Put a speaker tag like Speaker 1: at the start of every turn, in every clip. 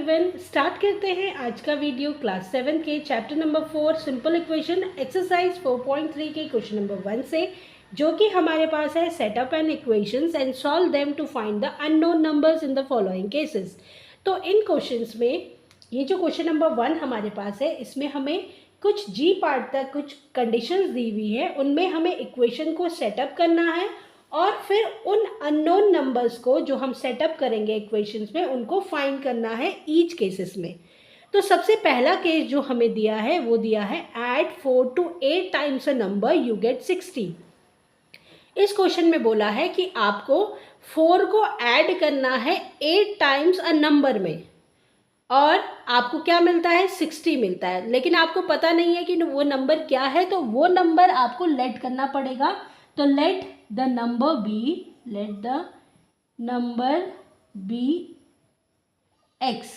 Speaker 1: Everyone, start करते हैं आज का वीडियो क्लास 7 के chapter number 4 simple equation exercise 4.3 के क्वेश्चन नंबर 1 से, जो कि हमारे पास है set up an equations and solve them to find the unknown numbers in the following cases. तो इन क्वेश्चंस में ये जो क्वेश्चन नंबर 1 हमारे पास है, इसमें हमें कुछ जी पार्ट तक कुछ कंडीशंस दी हुई है, उनमें हमें इक्वेशन को सेटअप करना है और फिर उन अननोन नंबर्स को जो हम सेटअप करेंगे इक्वेशंस में उनको फाइंड करना है ईच केसेस में। तो सबसे पहला केस जो हमें दिया है वो दिया है add 4 to 8 times a number you get 60। इस क्वेश्चन में बोला है कि आपको 4 को ऐड करना है 8 टाइम्स अ नंबर में और आपको क्या मिलता है, 60 मिलता है। लेकिन आपको पता नहीं है कि वो नंबर क्या है, तो वो नंबर आपको लेट करना पड़ेगा। तो let the number be x.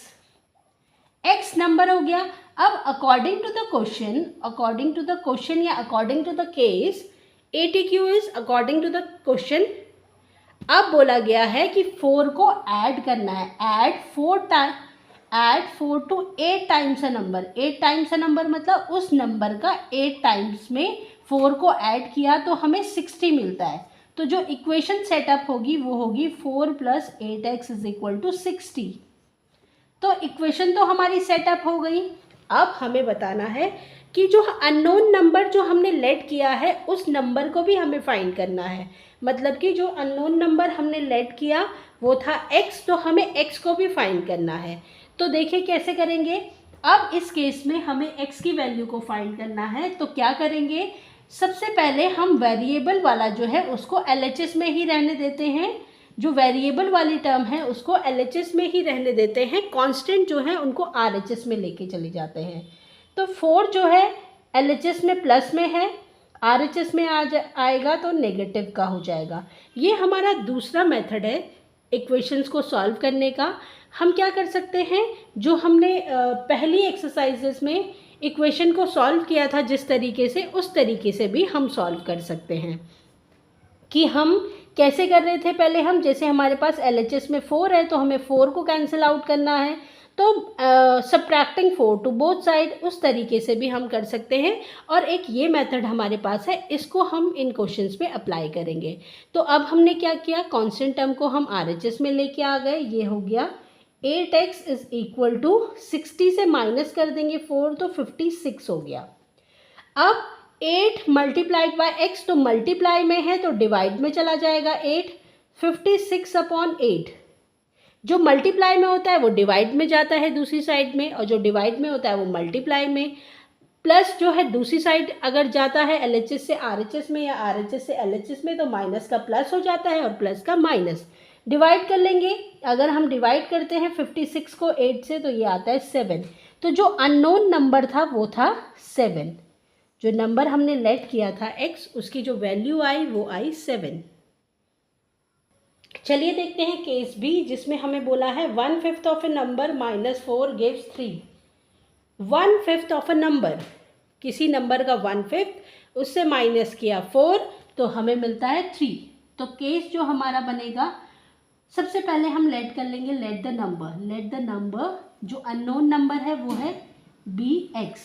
Speaker 1: X number हो गया। अब अकॉर्डिंग टू द क्वेश्चन या according to the case, ATQ is according to the question. अब बोला गया है कि 4 को ऐड करना है, add 4 to 8 times a number. 8 times a number मतलब उस नंबर का 8 टाइम्स में 4 को ऐड किया तो हमें 60 मिलता है। तो जो इक्वेशन सेटअप होगी वो होगी 4 + 8x = 60। तो इक्वेशन तो हमारी सेटअप हो गई। अब हमें बताना है कि जो अननोन नंबर जो हमने लेट किया है उस नंबर को भी हमें फाइंड करना है। मतलब कि जो अननोन नंबर हमने लेट किया वो था x, तो हमें x को भी फाइंड करना है। तो देखिए कैसे करेंगे। अब इस केस में हमें x की वैल्यू को फाइंड करना है, तो क्या करेंगे, सबसे पहले हम वेरिएबल वाला जो है उसको LHS में ही रहने देते हैं। जो वेरिएबल वाली टर्म है उसको LHS में ही रहने देते हैं, कांस्टेंट जो है उनको RHS में लेके चले जाते हैं। तो 4 जो है LHS में प्लस में है, RHS में आएगा तो नेगेटिव का हो जाएगा। ये हमारा दूसरा मेथड है इक्वेशंस को सॉल्व करने का। हम क्या कर सकते हैं, जो हमने पहली एक्सरसाइजेस में इक्वेशन को सॉल्व किया था जिस तरीके से, उस तरीके से भी हम सॉल्व कर सकते हैं। कि हम कैसे कर रहे थे, पहले हम जैसे हमारे पास LHS में 4 है तो हमें 4 को कैंसिल आउट करना है, तो सब्ट्रैक्टिंग 4 टू बोथ साइड, उस तरीके से भी हम कर सकते हैं। और एक ये मेथड हमारे पास है, इसको हम इन क्वेश्चंस पे अप्लाई करेंगे। तो अब हमने क्या किया, कांस्टेंट टर्म को हम RHS में लेके आ गए। ये हो गया 8x = 60 से माइनस कर देंगे 4 तो 56 हो गया। अब 8 मल्टीप्लाइड बाय x, तो मल्टीप्लाई में है तो डिवाइड में चला जाएगा 8। 56/8 जो मल्टीप्लाई में होता है वो डिवाइड में जाता है दूसरी साइड में, और जो डिवाइड में होता है वो मल्टीप्लाई में। प्लस जो है दूसरी साइड अगर जाता है LHS से RHS में या RHS से LHS में, तो माइनस का प्लस हो जाता है और प्लस का माइनस। डिवाइड कर लेंगे, अगर हम डिवाइड करते हैं 56 को 8 से तो ये आता है 7। तो जो अननोन नंबर था वो था 7। जो नंबर हमने लेट किया था x, उसकी जो वैल्यू आई वो आई 7। चलिए देखते हैं केस बी, जिसमें हमें बोला है 1/5 of A number -4 gives 3। 1/5 of a number, किसी नंबर का 1/5, उससे माइनस किया 4 तो हमें मिलता है 3। तो केस जो हमारा बनेगा, सबसे पहले हम लेट कर लेंगे लेट द नंबर जो अननोन नंबर है वो है bx।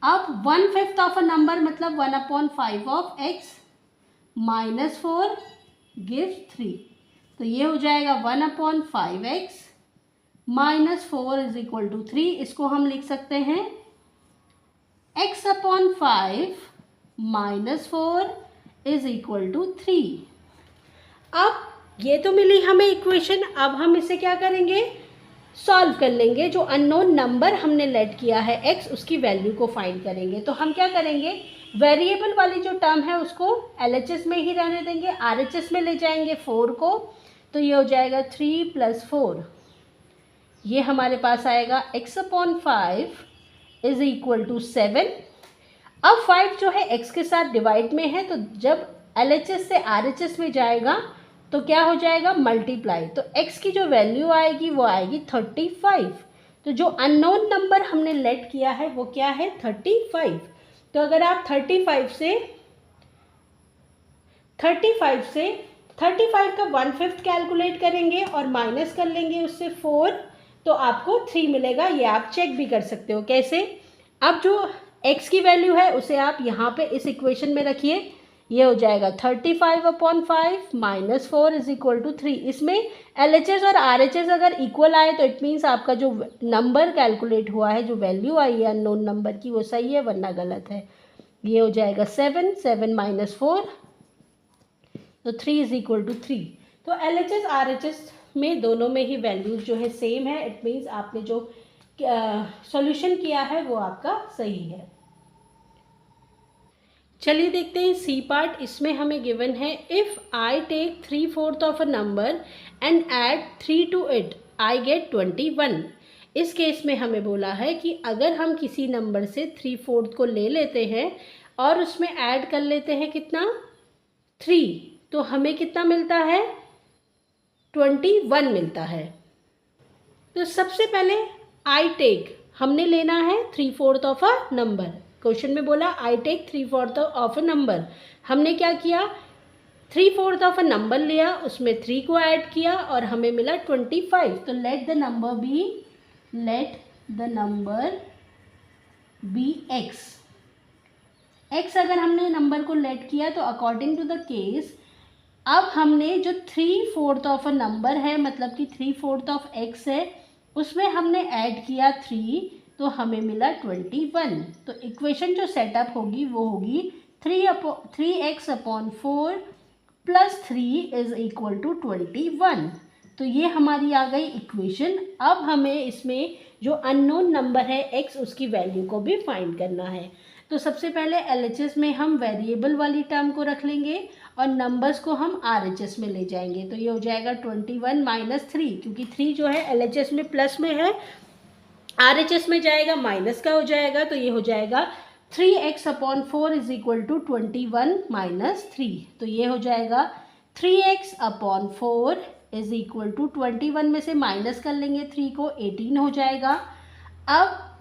Speaker 1: अब 1/5 ऑफ अ नंबर मतलब 1/5 ऑफ x -4 गिव्स 3। तो ये हो जाएगा 1/5x -4 = 3। इसको हम लिख सकते हैं x/5 -4 = 3। अब ये तो मिली हमें इक्वेशन। अब हम इसे क्या करेंगे, सॉल्व कर लेंगे। जो अननोन नंबर हमने लेट किया है x, उसकी वैल्यू को फाइंड करेंगे। तो हम क्या करेंगे, वेरिएबल वाली जो टर्म है उसको LHS में ही रहने देंगे, RHS में ले जाएंगे 4 को। तो ये हो जाएगा 3 + 4, ये हमारे पास आएगा x/5 = 7। अब 5 जो है x के साथ डिवाइड में है, तो जब LHS से RHS में जाएगा तो क्या हो जाएगा, मल्टीप्लाई। तो x की जो वैल्यू आएगी वो आएगी 35। तो जो अननोन नंबर हमने लेट किया है वो क्या है, 35। तो अगर आप 35 से 35 का 1/5 कैलकुलेट करेंगे और माइनस कर लेंगे उससे 4, तो आपको 3 मिलेगा। ये आप चेक भी कर सकते हो। कैसे? अब जो x की वैल्यू है उसे आप यहाँ पे इस इक्वेशन में रखिए। ये हो जाएगा 35/5 माइनस 4 इज इक्वल टू 3। इसमें LHS और RHS अगर इक्वल आए तो इट मीन्स आपका जो नंबर कैलकुलेट हुआ है, जो वैल्यू आई है अननोन नंबर की, वो सही है, वरना गलत है। ये हो जाएगा 7 माइनस 4, तो 3 इज इक्वल टू 3। तो LHS RHS में दोनों में ही वैल्यूज जो है सेम है। इट मीन्स आपने जो सॉल्यूशन किया है वो आपका सही है। चलिए देखते हैं सी पार्ट। इसमें हमें गिवन है if I take 3/4 of a number and add 3 to it I get 21। इस केस में हमें बोला है कि अगर हम किसी नंबर से 3/4 को ले लेते हैं और उसमें ऐड कर लेते हैं कितना, 3, तो हमें कितना मिलता है, 21 मिलता है। तो सबसे पहले आई टेक हमने लेना है 3/4 ऑफ अ नंबर। क्वेश्चन में बोला I take 3/4 of a number. हमने क्या किया, 3/4 ऑफ अ नंबर लिया, उसमें 3 को ऐड किया और हमें मिला 25। तो let the number be x अगर हमने नंबर को लेट किया तो अकॉर्डिंग टू द केस, अब हमने जो 3/4 ऑफ अ नंबर है, मतलब कि 3/4 ऑफ x है, उसमें हमने ऐड किया 3, तो हमें मिला 21। तो इक्वेशन जो सेटअप होगी वो होगी 3x/4 plus 3 is equal to 21। तो ये हमारी आ गई इक्वेशन। अब हमें इसमें जो अननोन नंबर है x, उसकी वैल्यू को भी फाइंड करना है। तो सबसे पहले LHS में हम वेरिएबल वाली टर्म को रख लेंगे और नंबर्स को हम RHS में ले जाएंगे। तो ये हो जाएगा 21 माइनस 3, क्योंकि 3 जो है LHS में प्लस में है, RHS में जाएगा माइनस का हो जाएगा। तो ये हो जाएगा 3x/4 is equal to 21 minus 3। तो ये हो जाएगा 3x/4 इज इक्वल टू 21 में से माइनस कर लेंगे 3 को, 18 हो जाएगा। अब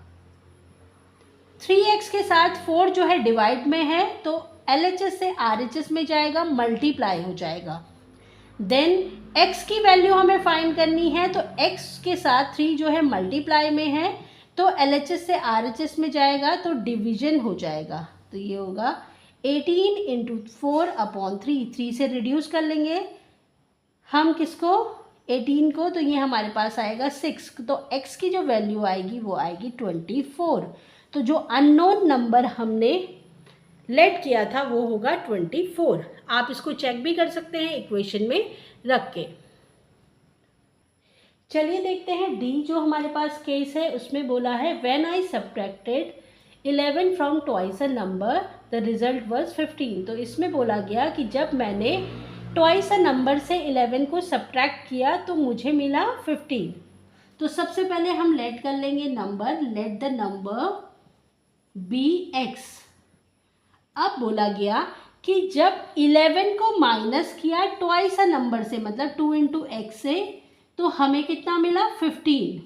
Speaker 1: 3x के साथ 4 जो है डिवाइड में है, तो LHS से RHS में जाएगा, मल्टीप्लाई हो जाएगा। देन x की वैल्यू हमें फाइंड करनी है, तो x के साथ 3 जो है मल्टीप्लाई में है, तो LHS से RHS में जाएगा तो डिवीजन हो जाएगा। तो ये होगा 18 इंटू 4/3। 3 से रिड्यूस कर लेंगे हम किसको, 18 को, तो ये हमारे पास आएगा 6। तो x की जो वैल्यू आएगी वो आएगी 24। तो जो अननोन नंबर हमने लेट किया था वो होगा 24। आप इसको चेक भी कर सकते हैं इक्वेशन में रख के। चलिए देखते हैं डी जो हमारे पास केस है, उसमें बोला है when I subtracted 11 from twice a number the result was 15। तो इसमें बोला गया कि जब मैंने ट्वाइस अ नंबर से 11 को सब्ट्रैक्ट किया तो मुझे मिला 15। तो सबसे पहले हम लेट कर लेंगे number, let the number be x. अब बोला गया कि जब 11 को माइनस किया ट्वाइस अ नंबर से, मतलब 2 इंटू एक्स से, तो हमें कितना मिला, 15।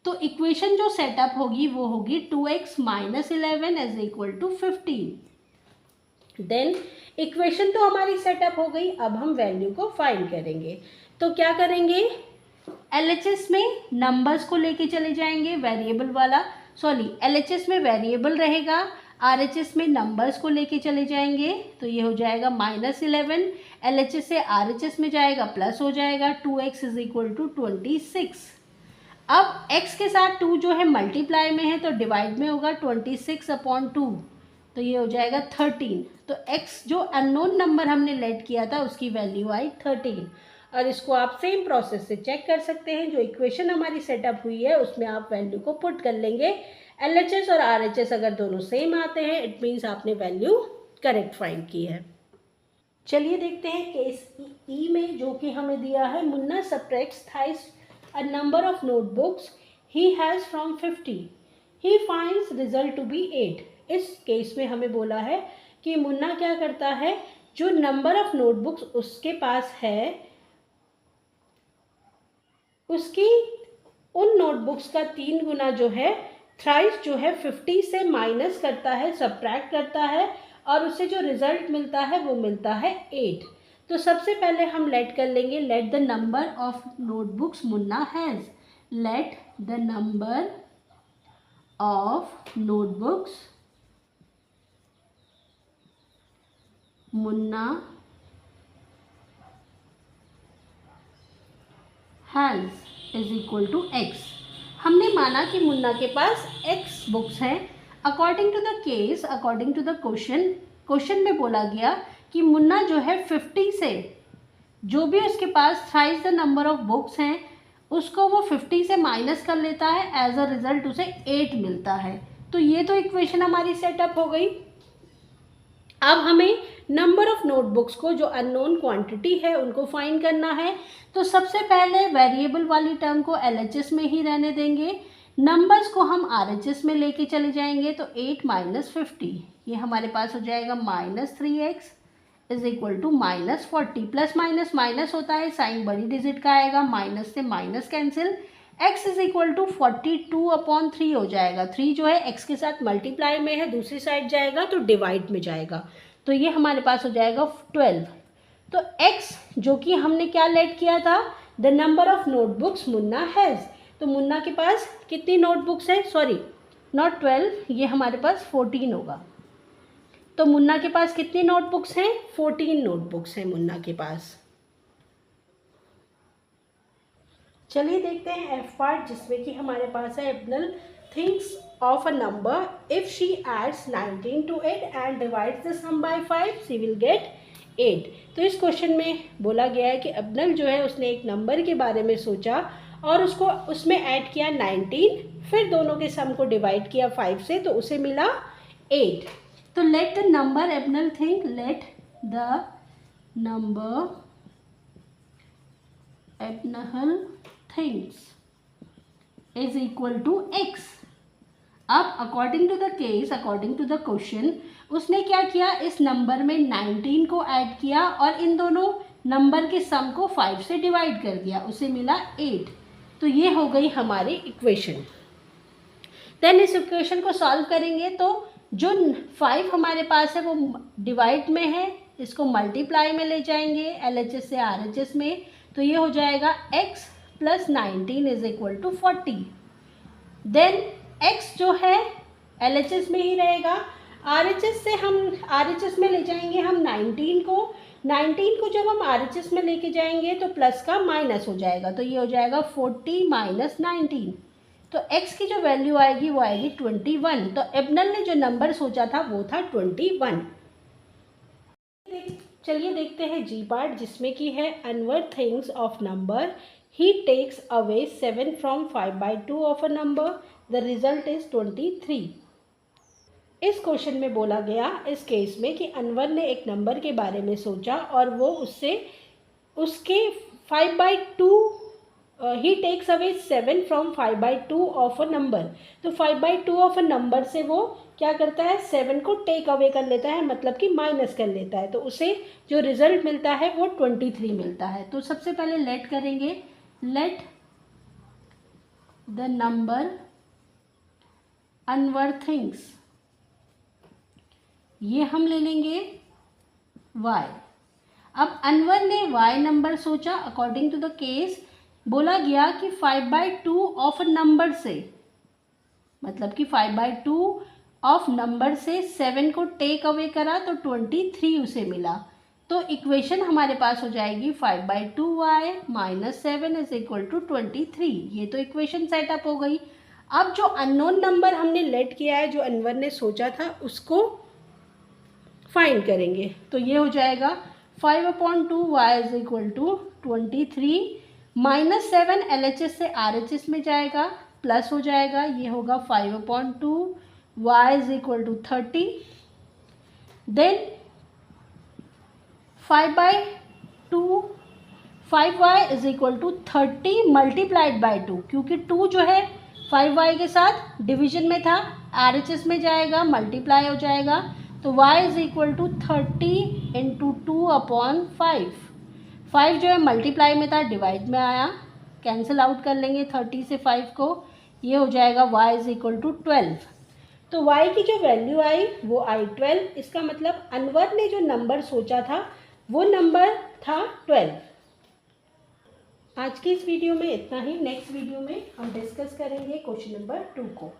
Speaker 1: तो इक्वेशन जो सेटअप होगी वो होगी 2x minus 11 is equal to 15। Then equation तो हमारी सेटअप हो गई। अब हम वैल्यू को फाइंड करेंगे। तो क्या करेंगे, LHS में नंबर्स को लेके चले जाएंगे, वेरिएबल वाला, सॉरी LHS में वेरिएबल रहेगा, RHS में नंबर्स को लेके चले जाएंगे। तो ये हो जाएगा -11, LHS से RHS में जाएगा प्लस हो जाएगा, 2x इज इक्वल टू 26। अब x के साथ 2 जो है मल्टीप्लाई में है तो डिवाइड में होगा, 26/2, तो ये हो जाएगा 13। तो x जो अननोन नंबर हमने लेट किया था उसकी वैल्यू आई 13। और इसको आप सेम प्रोसेस से चेक कर सकते हैं। जो इक्वेशन हमारी सेटअप हुई है उसमें आप वैल्यू को पुट कर लेंगे। LHS और RHS अगर दोनों सेम आते हैं इट मीन्स आपने वैल्यू करेक्ट फाइंड की है। चलिए देखते हैं केस ई में, जो कि हमें दिया है Munna subtracts thrice a number of notebooks he has from 50, he finds result to be 8। इस केस में हमें बोला है कि मुन्ना क्या करता है, जो नंबर ऑफ नोटबुक्स उसके पास है उसकी उन नोटबुक्स का 3 गुना जो है थ्राइस जो है 50 से माइनस करता है, सब्ट्रैक्ट करता है, और उसे जो रिजल्ट मिलता है वो मिलता है 8। तो सबसे पहले हम लेट कर लेंगे, late the number of notebooks Munna has. let the number of notebooks Munna has is equal to x। हमने माना कि मुन्ना के पास x बुक्स हैं। According to the case, according to the question में बोला गया कि मुन्ना जो है 50 से जो भी उसके पास thrice the number of books हैं उसको वो 50 से माइनस कर लेता है, एज अ रिजल्ट उसे 8 मिलता है। तो ये तो इक्वेशन हमारी सेटअप हो गई। अब हमें नंबर ऑफ नोटबुक्स को, जो अननोन क्वांटिटी है, उनको फाइंड करना है। तो सबसे पहले वेरिएबल वाली टर्म को LHS में ही रहने देंगे, नंबर्स को हम RHS में लेके चले जाएंगे। तो 8 माइनस 50 ये हमारे पास हो जाएगा -3x is equal to -40। Plus minus minus होता है, साइन बड़ी डिजिट का आएगा, माइनस से minus cancel, x is equal to 42/3 हो जाएगा। 3 जो है x के साथ मल्टीप्लाई में है, दूसरी साइड जाएगा तो डिवाइड में जाएगा, तो ये हमारे पास हो जाएगा 12। तो x जो कि हमने क्या लेट किया था, the number of notebooks Munna has. तो मुन्ना के पास कितनी नोटबुक्स है, सॉरी नॉट 12, ये हमारे पास 14 होगा। तो मुन्ना के पास कितनी नोटबुक्स हैं, 14 नोटबुक्स हैं मुन्ना के पास। चलिए देखते हैं F पार्ट, जिसमें कि हमारे पास है Abnal thinks of a number if she adds 19 to it and divides the sum by 5 she will get 8। तो इस क्वेश्चन में बोला गया है कि अबनल जो है उसने एक नंबर के बारे में सोचा और उसको उसमें ऐड किया 19, फिर दोनों के सम को डिवाइड किया 5 से, तो उसे मिला 8। तो let the number Abnal think, let the number Abnal things is equal to x। अब according to the case, according to the question, उसने क्या किया, इस नंबर में 19 को ऐड किया और इन दोनों नंबर के सम को 5 से डिवाइड कर दिया, उसे मिला 8। तो ये हो गई हमारी इक्वेशन। देन इस इक्वेशन को सॉल्व करेंगे तो जो 5 हमारे पास है वो डिवाइड में है, इसको मल्टीप्लाई में ले जाएंगे LHS से RHS में, तो ये हो जाएगा x plus 19 is equal to 40। Then x जो है LHS में ही रहेगा, RHS में ले जाएंगे हम 19 को जब हम RHS में लेके जाएंगे तो प्लस का माइनस हो जाएगा, तो ये हो जाएगा 40 माइनस 19। तो x की जो वैल्यू आएगी वो आएगी 21। तो एबनल ने जो नंबर सोचा था वो था 21। चलिए देखते हैं जी पार्ट, जिसमें कि है अनवर things of number he takes away 7 from 5/2 of a number, the result is 23। इस क्वेश्चन में बोला गया इस केस में कि अनवर ने एक नंबर के बारे में सोचा और वो उसके 5/2 ही takes away 7 from 5/2 of a number. तो 5/2 ऑफ अ नंबर से वो क्या करता है, 7 को टेक अवे कर लेता है, मतलब कि माइनस कर लेता है, तो उसे जो रिजल्ट मिलता है वो 23 मिलता है। तो सबसे पहले लेट करेंगे, late the number Anwar things, ये हम ले लेंगे y। अब अनवर ने y नंबर सोचा, अकॉर्डिंग टू द केस बोला गया कि 5/2 ऑफ नंबर से, मतलब कि 5/2 ऑफ नंबर से 7 को टेक अवे करा तो 23 उसे मिला। तो इक्वेशन हमारे पास हो जाएगी 5/2y minus 7 is equal to 23। ये तो इक्वेशन सेटअप हो गई। अब जो अननोन नंबर हमने लेट किया है, जो अनवर ने सोचा था, उसको फाइंड करेंगे। तो ये हो जाएगा 5/2y is equal to 23 minus 7 LHS से RHS में जाएगा, प्लस हो जाएगा, ये होगा 5/2y is equal to 30। Then 5y is equal to 30 multiplied by 2, क्योंकि 2 जो है 5y के साथ डिवीजन में था, RHS में जाएगा, मल्टीप्लाई हो जाएगा, तो y is equal to 30 into 2/5। 5 जो है मल्टीप्लाई में था, डिवाइड में आया, कैंसिल आउट कर लेंगे 30 से 5 को, ये हो जाएगा y इज इक्वल टू 12। तो y की जो वैल्यू आई वो आई 12। इसका मतलब अनवर ने जो नंबर सोचा था वो नंबर था 12। आज की इस वीडियो में इतना ही। नेक्स्ट वीडियो में हम डिस्कस करेंगे क्वेश्चन नंबर 2 को।